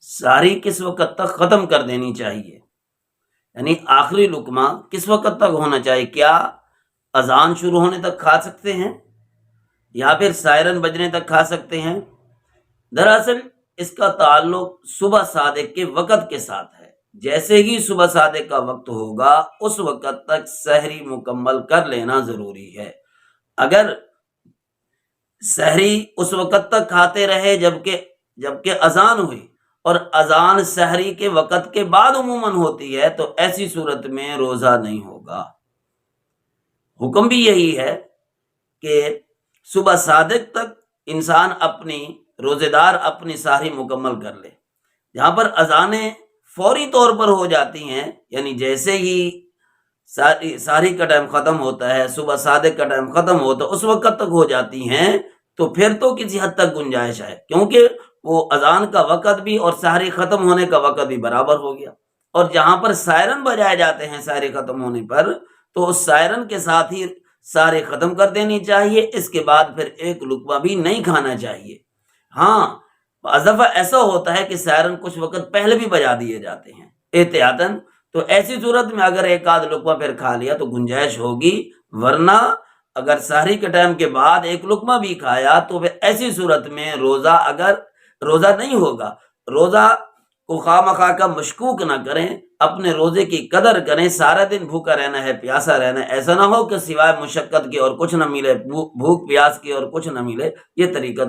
ساری کس وقت تک ختم کر دینی چاہیے، یعنی آخری لقمہ کس وقت تک ہونا چاہیے؟ کیا اذان شروع ہونے تک کھا سکتے ہیں یا پھر سائرن بجنے تک کھا سکتے ہیں؟ دراصل اس کا تعلق صبح صادق کے وقت کے ساتھ ہے۔ جیسے ہی صبح صادق کا وقت ہوگا اس وقت تک سحری مکمل کر لینا ضروری ہے۔ اگر سحری اس وقت تک کھاتے رہے جبکہ اذان ہوئی، اور اذان سحری کے وقت کے بعد عموماً ہوتی ہے، تو ایسی صورت میں روزہ نہیں ہوگا۔ حکم بھی یہی ہے کہ صبح صادق تک انسان روزے دار اپنی سحری مکمل کر لے۔ جہاں پر اذانیں فوری طور پر ہو جاتی ہیں، یعنی جیسے ہی سحری کا ٹائم ختم ہوتا ہے، صبح صادق کا ٹائم ختم ہوتا ہے، اس وقت تک ہو جاتی ہیں، تو پھر تو کسی حد تک گنجائش ہے، کیونکہ وہ اذان کا وقت بھی اور سحری ختم ہونے کا وقت بھی برابر ہو گیا۔ اور جہاں پر سائرن بجائے جاتے ہیں سحری ختم ہونے پر، تو اس سائرن کے ساتھ ہی سحری ختم کر دینی چاہیے، اس کے بعد پھر ایک لقمہ بھی نہیں کھانا چاہیے۔ ہاں، بعض دفعہ ایسا ہوتا ہے کہ سائرن کچھ وقت پہلے بھی بجا دیے جاتے ہیں احتیاطاً، تو ایسی صورت میں اگر ایک آدھ لقمہ پھر کھا لیا تو گنجائش ہوگی، ورنہ اگر سحری کے ٹائم کے بعد ایک لقمہ بھی کھایا تو پھر ایسی صورت میں روزہ نہیں ہوگا۔ روزہ کو خواہ مخواہ کا مشکوک نہ کریں، اپنے روزے کی قدر کریں۔ سارا دن بھوکا رہنا ہے، پیاسا رہنا ہے، ایسا نہ ہو کہ سوائے مشقت کے اور کچھ نہ ملے، بھوک پیاس کے اور کچھ نہ ملے۔ یہ طریقہ